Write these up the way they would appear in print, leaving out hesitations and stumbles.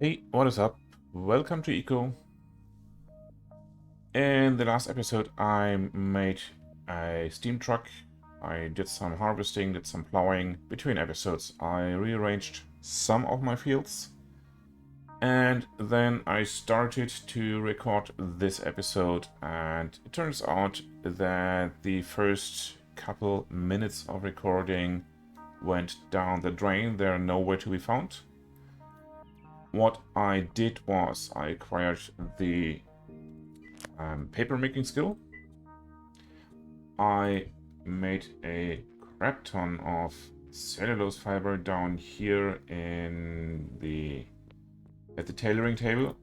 Hey, what is up? Welcome to Eco. In the last episode, I made a steam truck. I did some harvesting, did some plowing. Between episodes, I rearranged some of my fields. And then I started to record this episode, and it turns out that the first couple minutes of recording went down the drain. They're nowhere to be found. What I did was I acquired the paper making skill. I made a crap ton of cellulose fiber down here at the tailoring table,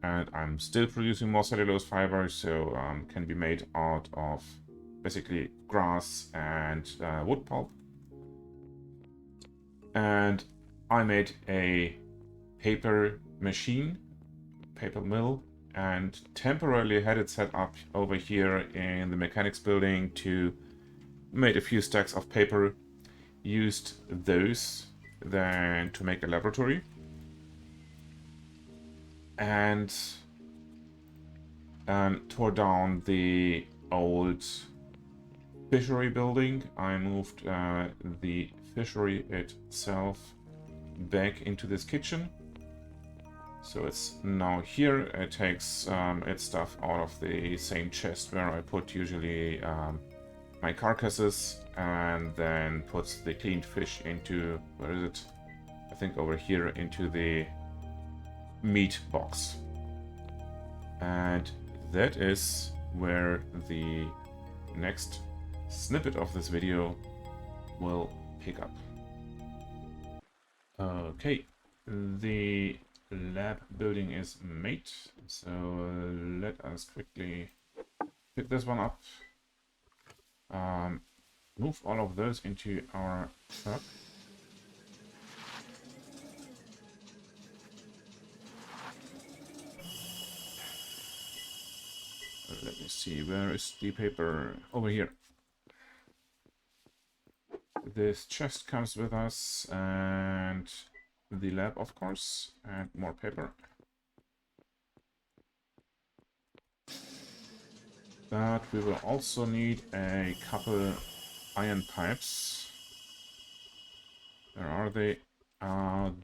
and I'm still producing more cellulose fiber, so can be made out of basically grass and wood pulp. And I made a paper machine, paper mill, and temporarily had it set up over here in the mechanics building to make a few stacks of paper, used those then to make a laboratory, and tore down the old fishery building. I moved the fishery itself back into this kitchen. So it's now here. It takes its stuff out of the same chest where I put usually my carcasses, and then puts the cleaned fish into, where is it? I think over here, into the meat box. And that is where the next snippet of this video will pick up. Okay, the lab building is made, so let us quickly pick this one up, move all of those into our truck, let me see, where is the paper? Over here. This chest comes with us, and the lab, of course, and more paper. But we will also need a couple iron pipes. Where are they?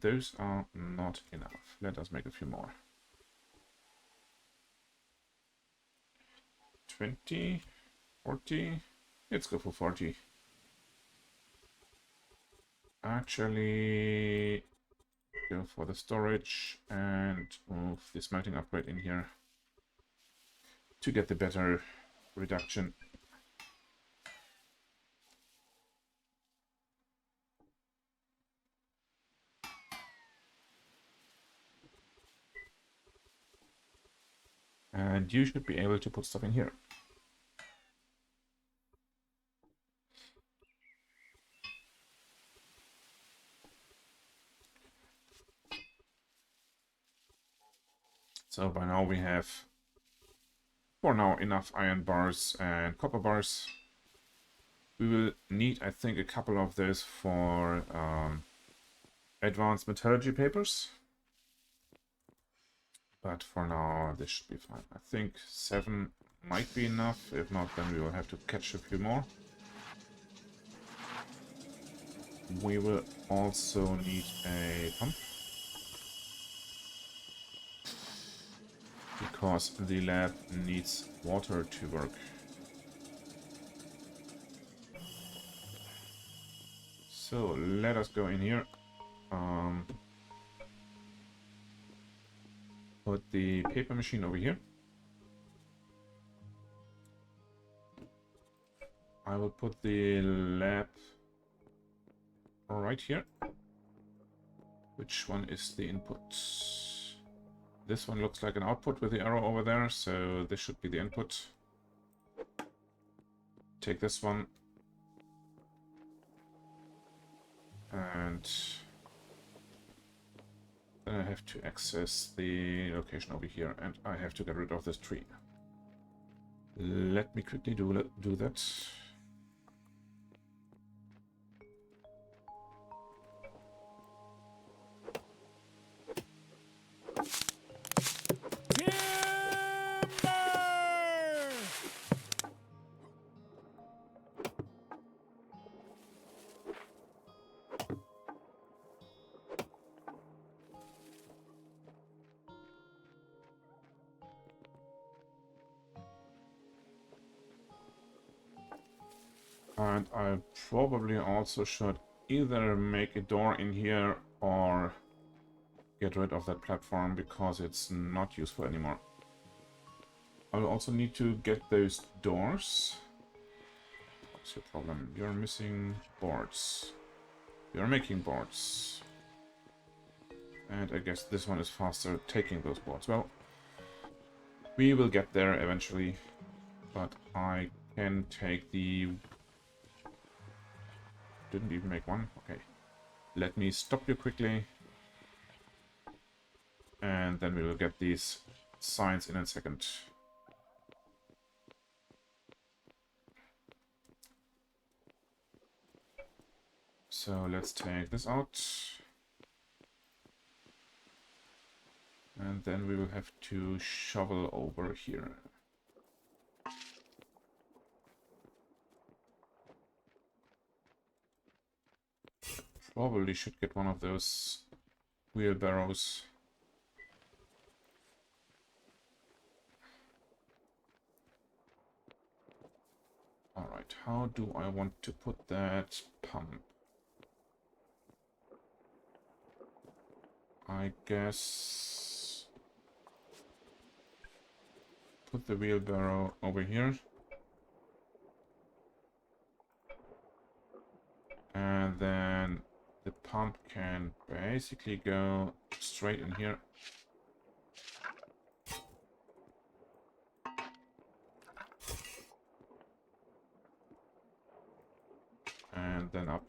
Those are not enough. Let us make a few more. 20, 40. Let's go for 40. Actually, go for the storage and move the smelting upgrade in here to get the better reduction. And you should be able to put stuff in here. So by now we have, for now, enough iron bars and copper bars. We will need, I think, a couple of those for advanced metallurgy papers. But for now, this should be fine. I think 7 might be enough. If not, then we will have to catch a few more. We will also need a pump, because the lab needs water to work. So let us go in here. Put the paper machine over here. I will put the lab right here. Which one is the input? This one looks like an output with the arrow over there, so this should be the input. Take this one. And then I have to access the location over here, and I have to get rid of this tree. Let me quickly do that. And I probably also should either make a door in here or get rid of that platform because it's not useful anymore. I'll also need to get those doors. What's your problem? You're missing boards. You're making boards. And I guess this one is faster taking those boards. Well, we will get there eventually. But I can take the... Didn't even make one? Okay. Let me stop you quickly. And then we will get these signs in a second. So let's take this out. And then we will have to shovel over here. Probably should get one of those wheelbarrows. Alright, how do I want to put that pump? I guess... put the wheelbarrow over here. And then the pump can basically go straight in here. And then up.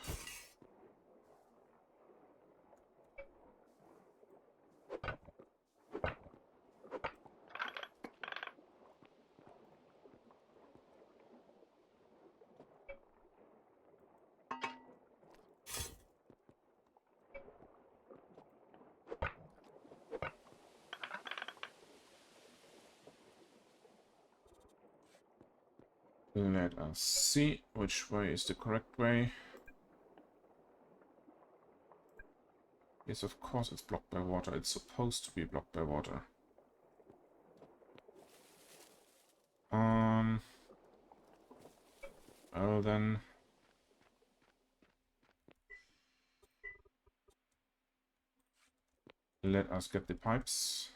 Let us see which way is the correct way. Yes, of course it's blocked by water. It's supposed to be blocked by water. Well then... let us get the pipes.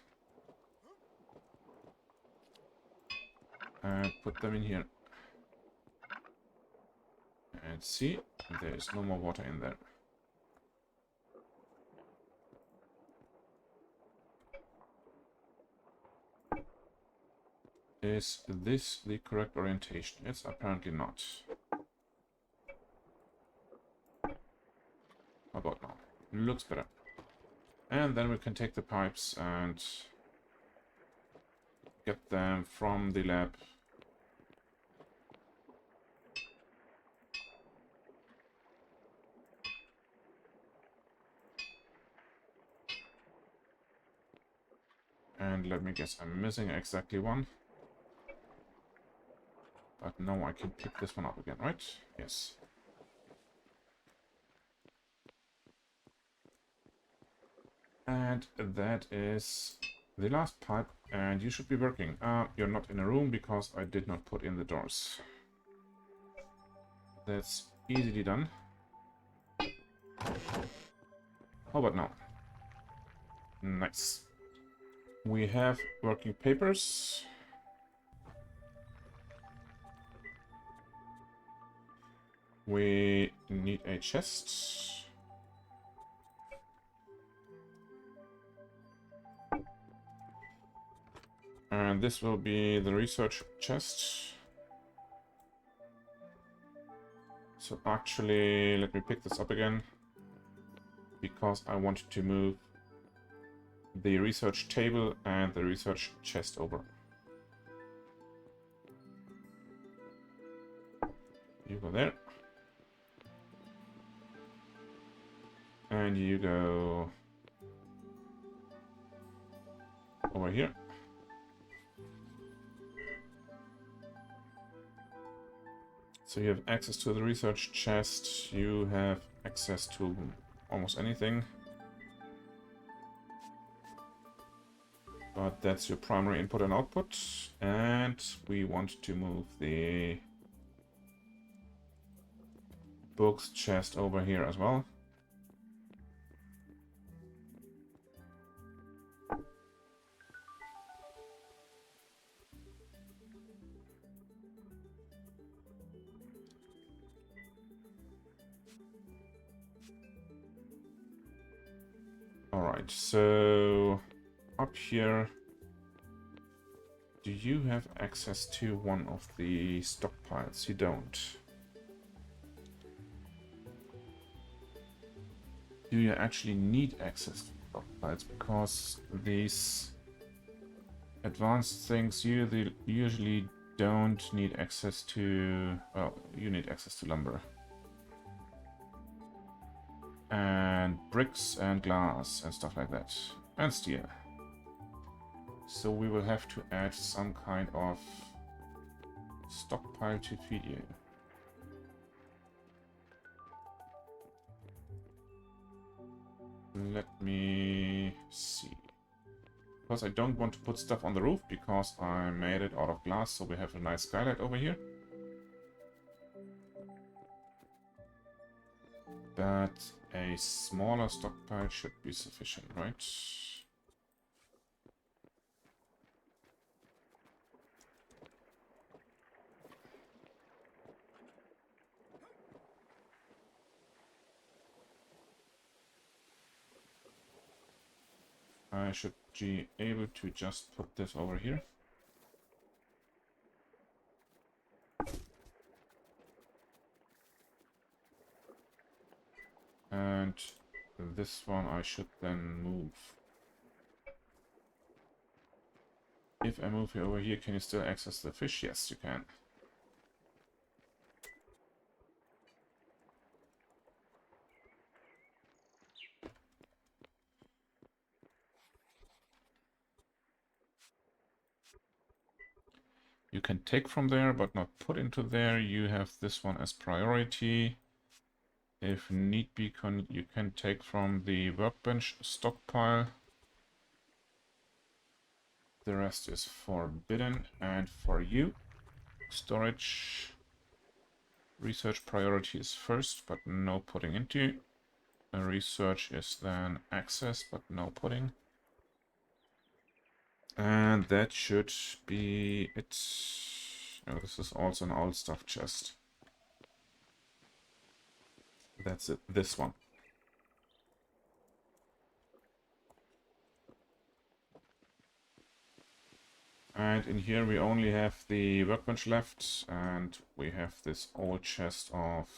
And put them in here. And see, there's no more water in there. Is this the correct orientation? It's apparently not. How about now? Looks better. And then we can take the pipes and get them from the lab. And let me guess, I'm missing exactly one. But now I can pick this one up again, right? Yes. And that is the last pipe, and you should be working. You're not in a room because I did not put in the doors. That's easily done. How about now? Nice. We have working papers. We need a chest. And this will be the research chest. So actually, let me pick this up again. Because I want to move the research table and the research chest over. You go there. And you go over here. So you have access to the research chest, you have access to almost anything. But that's your primary input and output. And we want to move the books chest over here as well. Alright, so up here, do you have access to one of the stockpiles? You don't. Do you actually need access to stockpiles? Because these advanced things you usually don't need access to... Well, you need access to lumber. And bricks and glass and stuff like that. And steel. So we will have to add some kind of stockpile to feed you. Let me see. Because I don't want to put stuff on the roof because I made it out of glass, so we have a nice skylight over here. But a smaller stockpile should be sufficient, right? I should be able to just put this over here. And this one I should then move. If I move you over here, can you still access the fish? Yes, you can. You can take from there, but not put into there. You have this one as priority. If need be, you can take from the workbench stockpile. The rest is forbidden. And for you, storage, research priority is first, but no putting into. Research is then access, but no putting. And that should be it. Oh, this is also an old stuff chest. That's it, this one. And in here we only have the workbench left, and we have this old chest of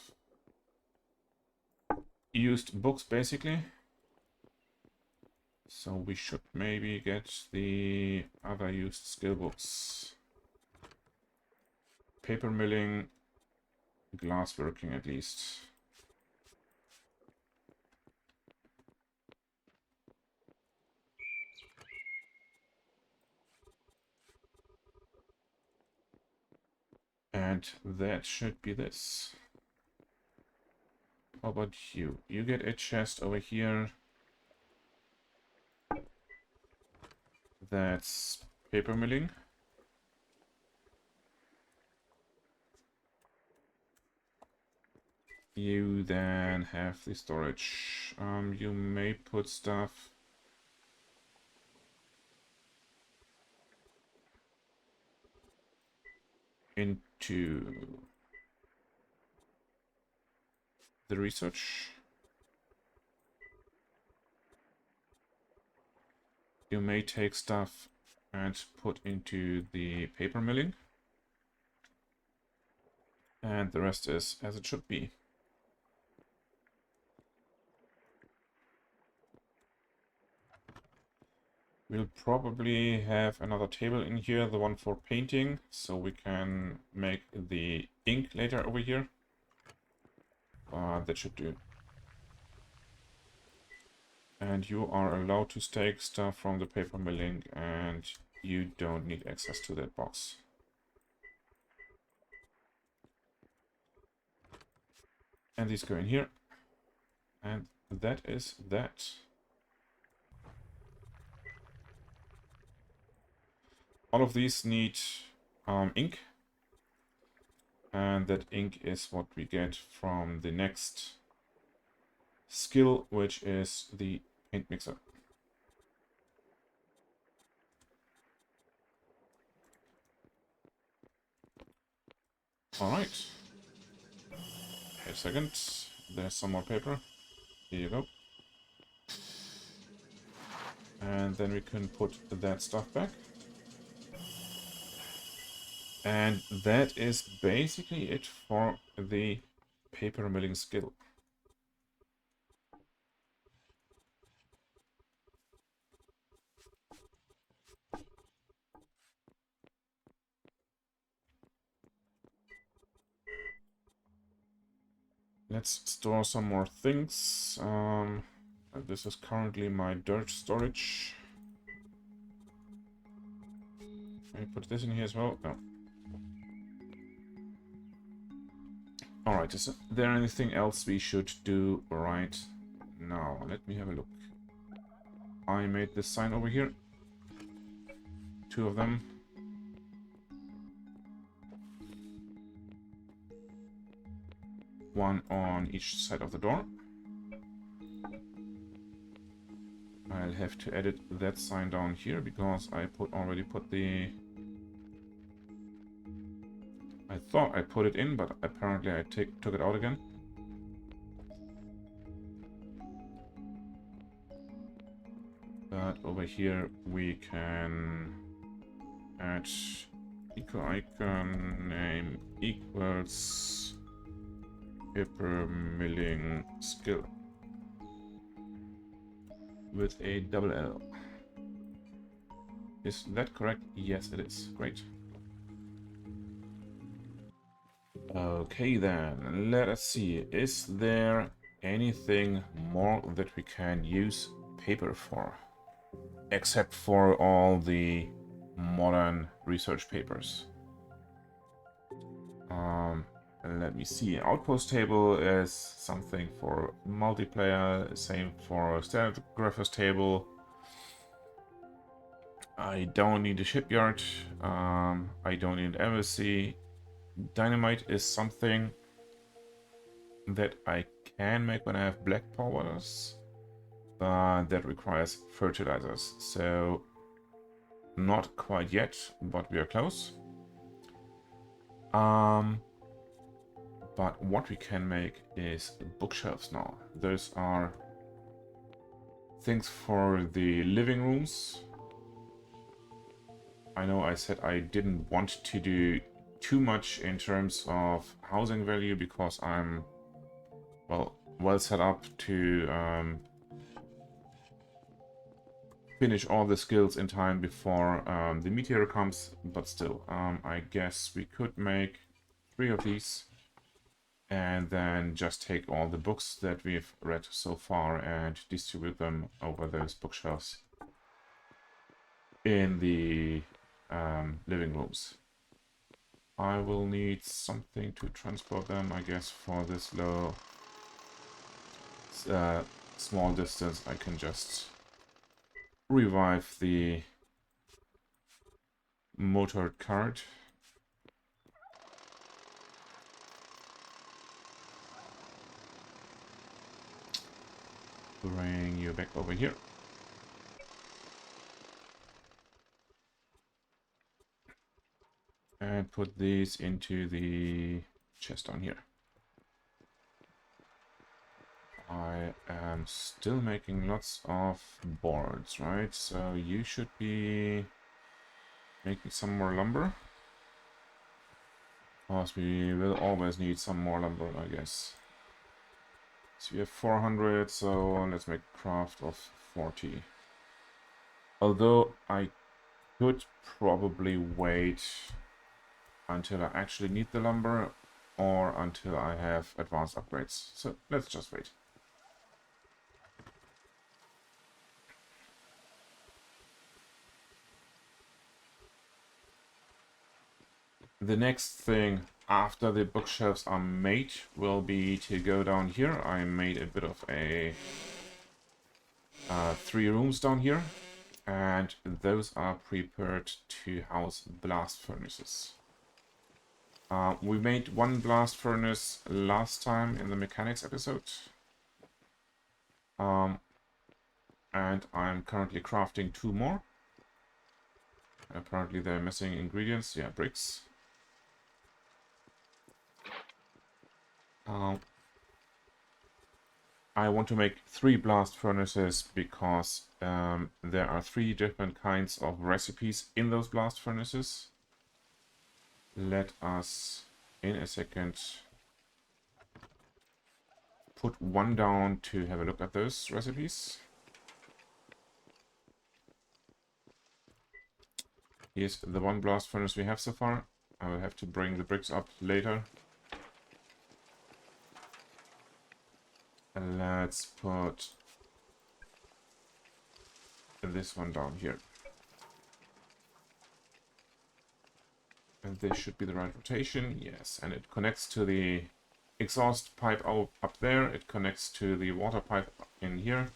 used books, basically. So we should maybe get the other used skill books. Paper milling, glass working at least. And that should be this. How about you? You get a chest over here. That's paper milling. You then have the storage. You may put stuff into the research. You may take stuff and put into the paper milling. And the rest is as it should be. We'll probably have another table in here, the one for painting, so we can make the ink later over here. That should do. And you are allowed to take stuff from the paper milling, and you don't need access to that box. And these go in here. And that is that. All of these need ink. And that ink is what we get from the next skill, which is the paint mixer. All right. Wait a second. There's some more paper. Here you go. And then we can put that stuff back. And that is basically it for the paper milling skill. Let's store some more things. This is currently my dirt storage. Can I put this in here as well? No. Alright, is there anything else we should do right now? Let me have a look. I made this sign over here. 2 of them. One on each side of the door. I'll have to edit that sign down here because I already put the... I thought I put it in, but apparently I took it out again. But over here we can add equal icon name equals paper milling skill with a double L. Is that correct? Yes, it is. Great. Okay then, let us see. Is there anything more that we can use paper for? Except for all the modern research papers. Let me see. Outpost table is something for multiplayer. Same for stenographer's table. I don't need a shipyard. I don't need an embassy. Dynamite is something that I can make when I have black powders, but that requires fertilizers. So not quite yet, but we are close. But what we can make is bookshelves now. Those are things for the living rooms. I know I said I didn't want to do too much in terms of housing value because I'm well set up to finish all the skills in time before the meteor comes, but still, I guess we could make 3 of these and then just take all the books that we've read so far and distribute them over those bookshelves in the living rooms. I will need something to transport them, I guess. For this low small distance I can just revive the motor cart. Bring you back over here. And put these into the chest down here. I am still making lots of boards, right? So you should be making some more lumber. Because we will always need some more lumber, I guess. So we have 400, so let's make craft of 40. Although I could probably wait until I actually need the lumber or until I have advanced upgrades. So let's just wait. The next thing after the bookshelves are made will be to go down here. I made a bit of a 3 rooms down here, and those are prepared to house blast furnaces. We made one blast furnace last time in the mechanics episode. And I'm currently crafting 2 more. Apparently they're missing ingredients. Yeah, bricks. I want to make 3 blast furnaces because there are 3 different kinds of recipes in those blast furnaces. Let us, in a second, put one down to have a look at those recipes. Here's the 1 blast furnace we have so far. I will have to bring the bricks up later. And let's put this one down here. And this should be the right rotation. Yes, and it connects to the exhaust pipe up there. It connects to the water pipe in here.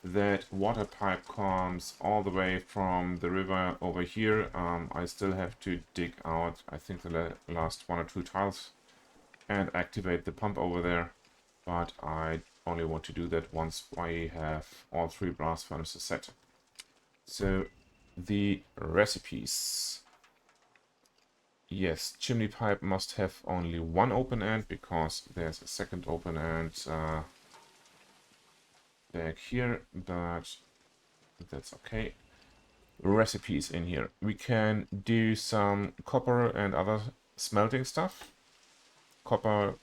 That water pipe comes all the way from the river over here. I still have to dig out, I think, the last 1 or 2 tiles and activate the pump over there. But I only want to do that once I have all 3 blast furnaces set. So the recipes. Yes, chimney pipe must have only 1 open end because there's a second open end back here, but that's okay. Recipes in here. We can do some copper and other smelting stuff. Copper,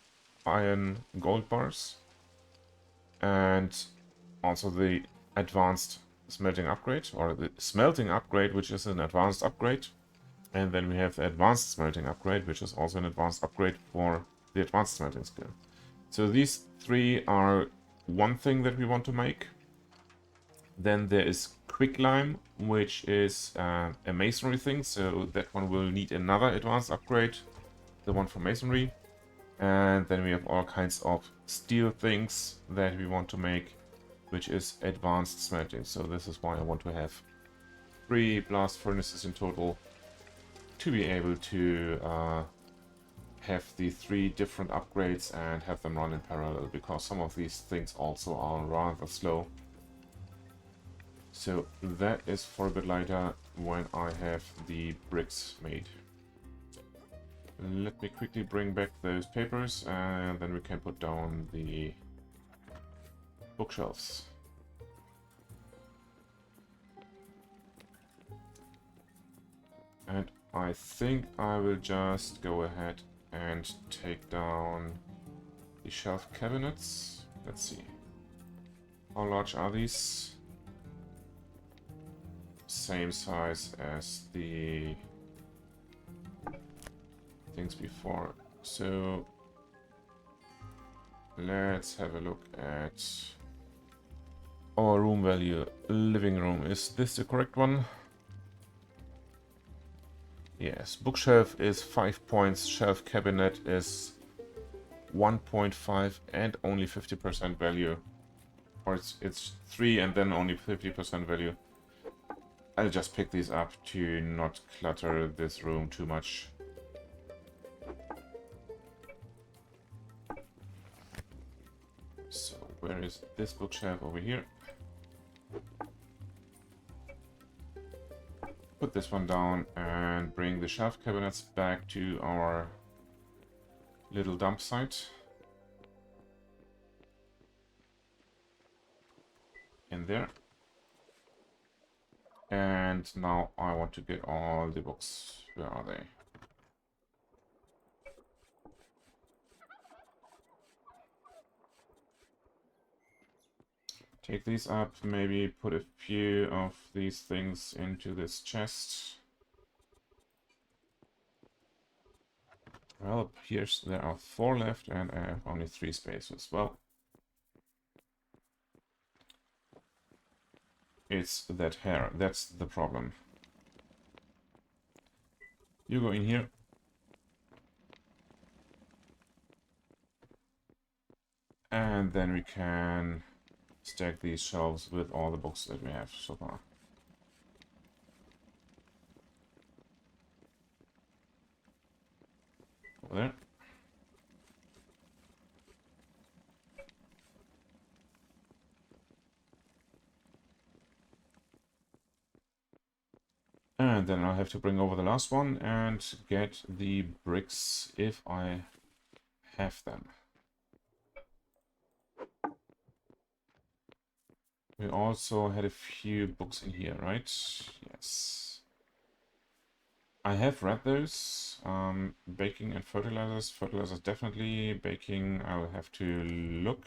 iron, gold bars. And also the advanced smelting upgrade, or the smelting upgrade, which is an advanced upgrade. And then we have the advanced smelting upgrade, which is also an advanced upgrade for the advanced smelting skill. So these 3 are one thing that we want to make. Then there is quicklime, which is a masonry thing, so that one will need another advanced upgrade, the one for masonry. And then we have all kinds of steel things that we want to make, which is advanced smelting. So this is why I want to have 3 blast furnaces in total to be able to have the 3 different upgrades and have them run in parallel, because some of these things also are rather slow. So that is for a bit later when I have the bricks made. Let me quickly bring back those papers and then we can put down the bookshelves. And I think I will just go ahead and take down the shelf cabinets. Let's see. How large are these? Same size as the things before. So let's have a look at our room value. Living room. Is this the correct one? Yes, bookshelf is 5 points, shelf cabinet is 1.5 and only 50% value. Or it's 3 and then only 50% value. I'll just pick these up to not clutter this room too much. So where is this bookshelf? Over here. Put this one down and bring the shelf cabinets back to our little dump site. In there. And now I want to get all the books. Where are they? Take these up, maybe put a few of these things into this chest. Well, there are 4 left and I have only 3 spaces. Well, it's that hair, that's the problem. You go in here. And then we can stack these shelves with all the books that we have so far. Over there. And then I'll have to bring over the last one and get the bricks if I have them. We also had a few books in here, right? Yes. I have read those. Baking and fertilizers. Fertilizers definitely. Baking, I will have to look.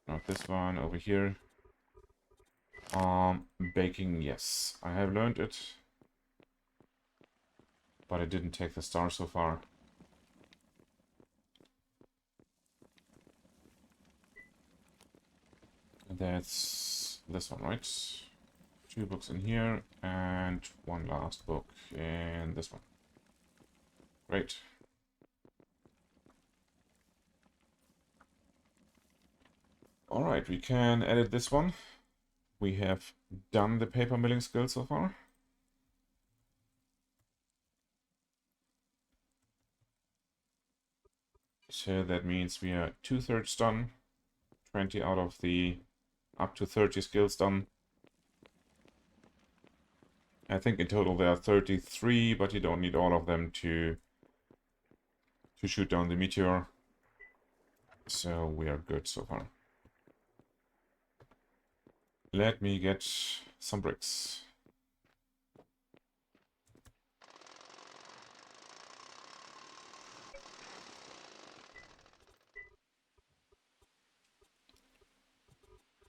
Not this one, over here. Baking, yes. I have learned it. But I didn't take the star so far. That's this one, right? 2 books in here, and 1 last book in this one. Great. Alright, we can edit this one. We have done the paper milling skill so far. So that means we are 2/3 done. 20 out of the up to 30 skills done. I think in total there are 33, but you don't need all of them to shoot down the meteor. So we are good so far. Let me get some bricks.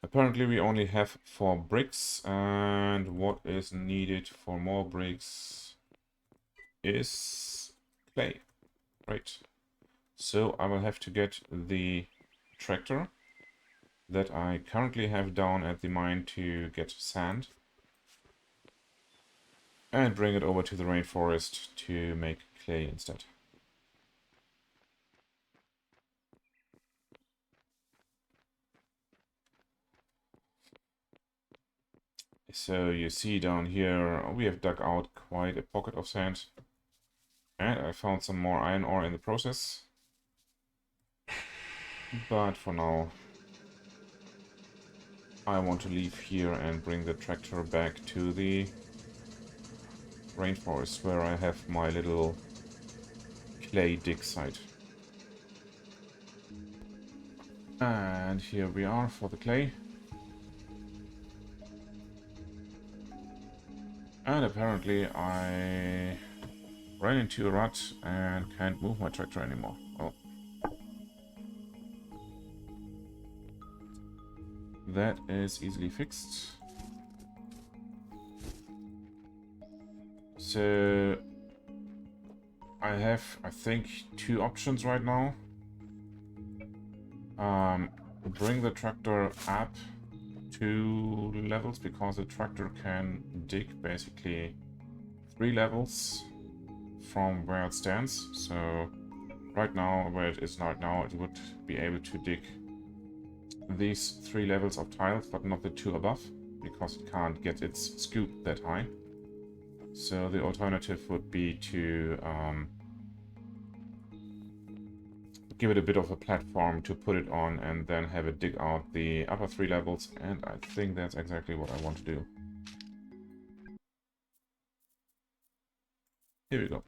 Apparently we only have 4 bricks, and what is needed for more bricks is clay. Right. So I will have to get the tractor that I currently have down at the mine to get sand and bring it over to the rainforest to make clay instead. So you see down here we have dug out quite a pocket of sand, and I found some more iron ore in the process. But for now I want to leave here and bring the tractor back to the rainforest where I have my little clay dig site. And here we are for the clay. And apparently I ran into a rut and can't move my tractor anymore. Well, that is easily fixed. So I have, I think, 2 options right now. Bring the tractor up 2 levels, because the tractor can dig basically 3 levels from where it stands. So right now, where it is right now, it would be able to dig these 3 levels of tiles, but not the 2 above, because it can't get its scoop that high. So the alternative would be to give it a bit of a platform to put it on and then have it dig out the upper 3 levels, and I think that's exactly what I want to do. Here we go.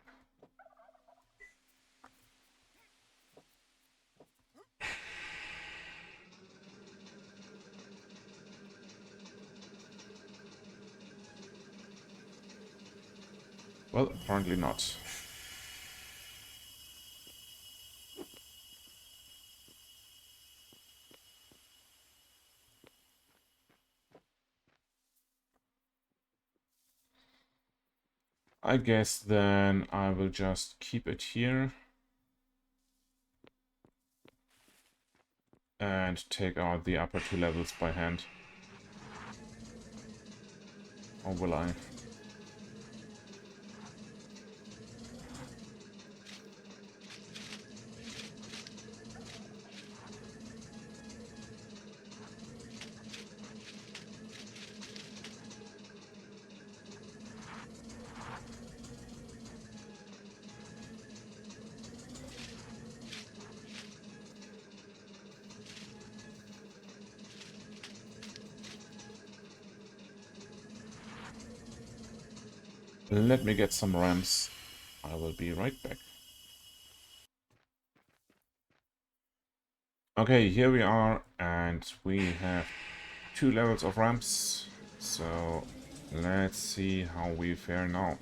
Well, apparently not. I guess then I will just keep it here and take out the upper 2 levels by hand. Or will I? Let me get some ramps. I will be right back. Okay, here we are, and we have 2 levels of ramps. So let's see how we fare now.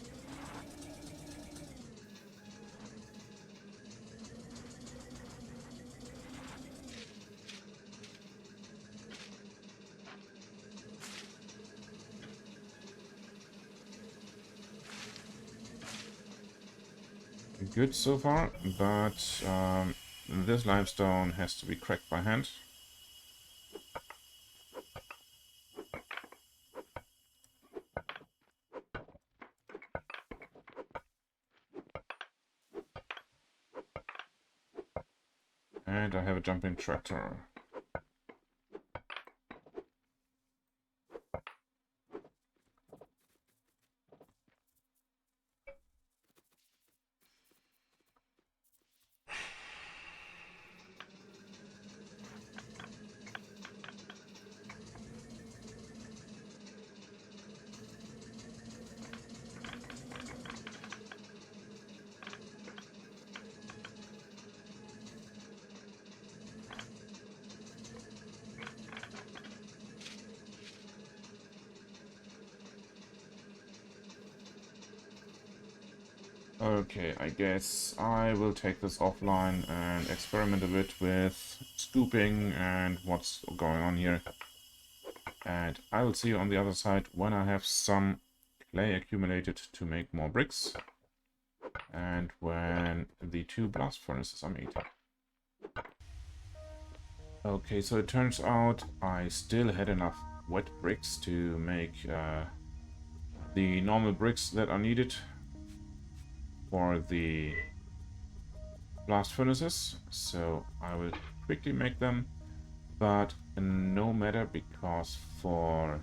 Good so far, but this limestone has to be cracked by hand. And I have a jumping tractor. Okay, I guess I will take this offline and experiment a bit with scooping and what's going on here. And I will see you on the other side when I have some clay accumulated to make more bricks. And when the 2 blast furnaces are made. Okay, so it turns out I still had enough wet bricks to make the normal bricks that are needed for the blast furnaces. So I will quickly make them, but no matter, because for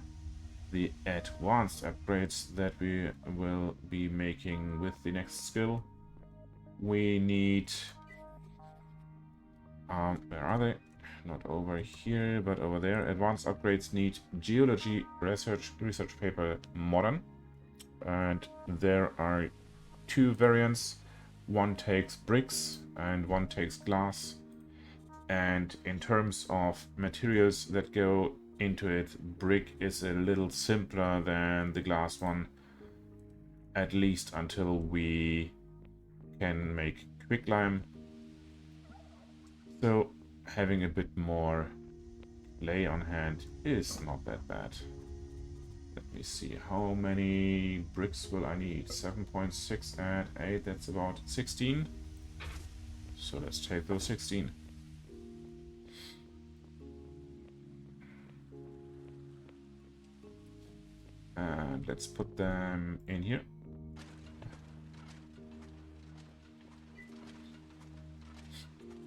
the advanced upgrades that we will be making with the next skill, we need where are they? Not over here, but over there. Advanced upgrades need geology research paper modern, and there are 2 variants. One takes bricks and one takes glass, and in terms of materials that go into it, brick is a little simpler than the glass one, at least until we can make quicklime. So having a bit more clay on hand is not that bad. Let me see, how many bricks will I need? 7.6 at 8, that's about 16. So let's take those 16. And let's put them in here.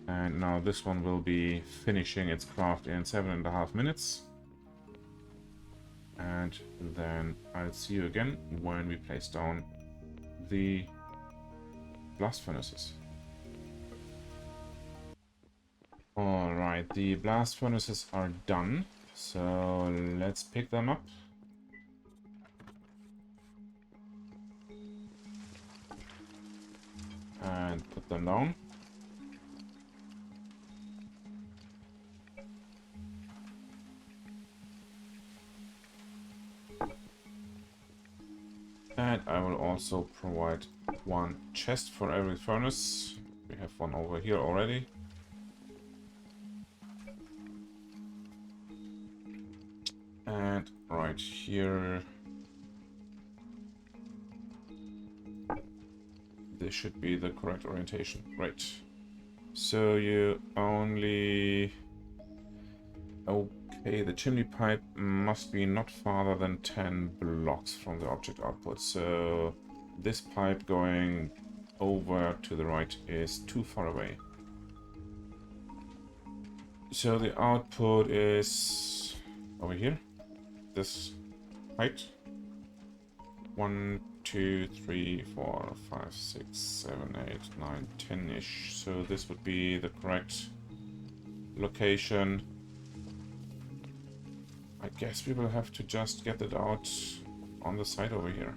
And now this one will be finishing its craft in 7.5 minutes. And then I'll see you again when we place down the blast furnaces. Alright, the blast furnaces are done. So let's pick them up. And put them down. And I will also provide 1 chest for every furnace. We have one over here already. And right here, this should be the correct orientation. Right. So you only... Okay, the chimney pipe must be not farther than 10 blocks from the object output. So this pipe going over to the right is too far away. So the output is over here. This height. 1, 2, 3, 4, 5, 6, 7, 8, 9, 10-ish. So this would be the correct location. I guess we will have to just get it out on the side over here.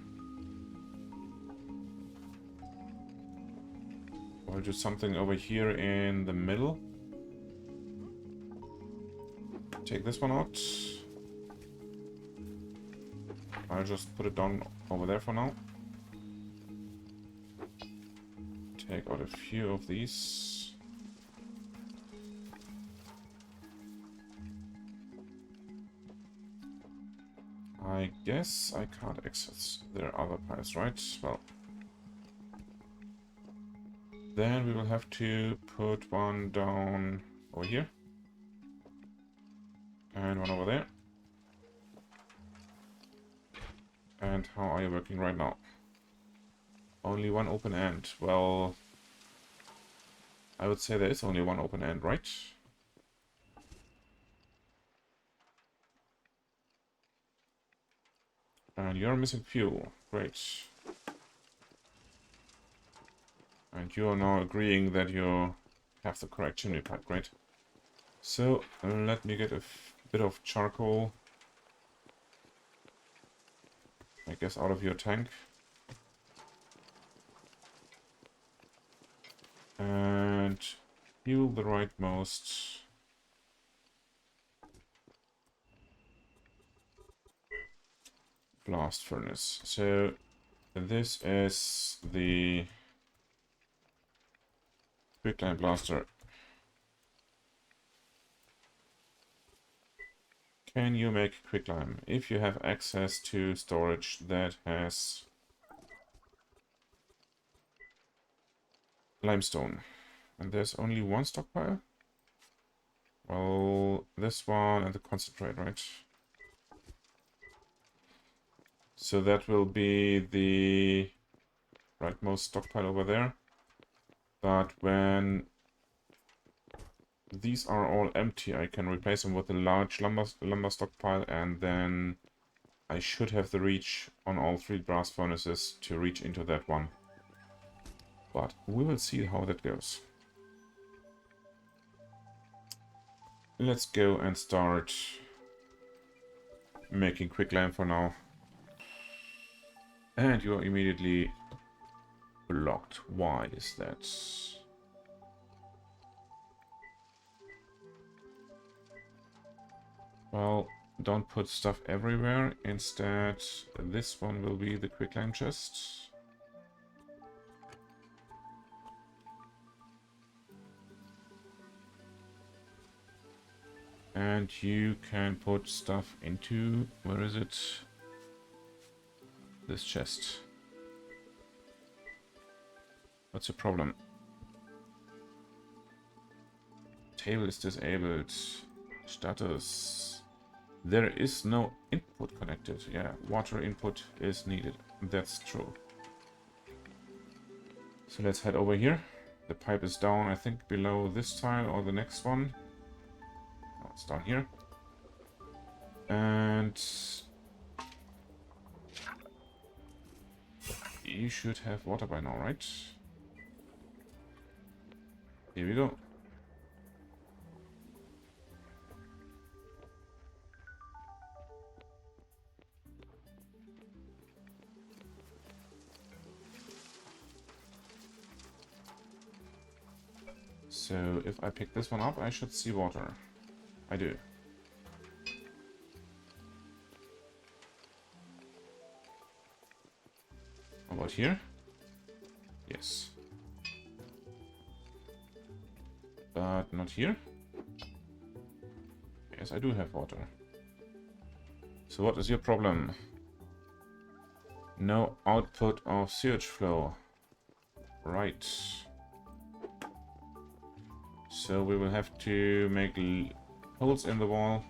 I'll do something over here in the middle. Take this one out. I'll just put it down over there for now. Take out a few of these. I guess I can't access their other piles, right? Well, then we will have to put one down over here. And one over there. And how are you working right now? Only one open end. Well, I would say there is only one open end, right? And you're missing fuel. Great. And you are now agreeing that you have the correct chimney pipe. Great. So, let me get a bit of charcoal, I guess, out of your tank. And fuel the rightmost. Blast furnace. So, this is the quicklime blaster. Can you make quicklime? If you have access to storage that has limestone. And there's only one stockpile? Well, this one and the concentrate, right? So that will be the rightmost stockpile over there. But when these are all empty, I can replace them with a large lumber stockpile, and then I should have the reach on all 3 blast furnaces to reach into that one. But we will see how that goes. Let's go and start making quicklime for now. And you are immediately blocked. Why is that? Well, don't put stuff everywhere. Instead, this one will be the quicklime chest. And you can put stuff into, where is it? This chest. What's the problem? Table is disabled. Status. There is no input connected. Yeah, water input is needed. That's true. So let's head over here. The pipe is down, I think, below this tile or the next one. No, it's down here. And you should have water by now, right? Here we go. So if I pick this one up, I should see water. I do. How about here? Yes. But not here? Yes, I do have water. So what is your problem? No output of sewage flow. Right. So we will have to make holes in the wall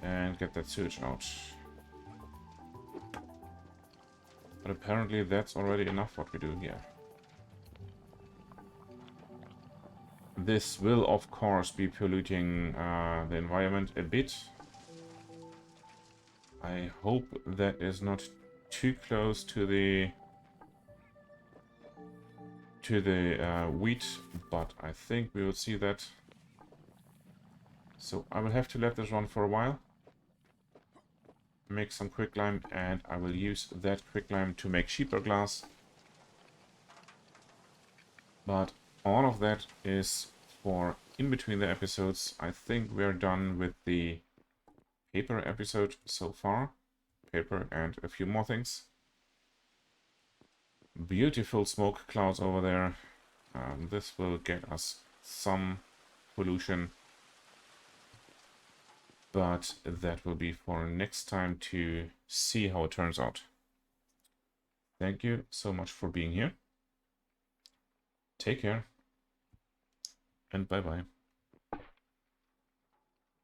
and get that sewage out. But apparently that's already enough what we do here. This will of course be polluting the environment a bit. I hope that is not too close to the wheat, but I think we will see that. So I will have to let this run for a while, make some quicklime, and I will use that quicklime to make sheeper glass. But all of that is for in between the episodes. I think we're done with the paper episode so far. Paper and a few more things. Beautiful smoke clouds over there. This will get us some pollution, but that will be for next time to see how it turns out. Thank you so much for being here. Take care, and bye-bye.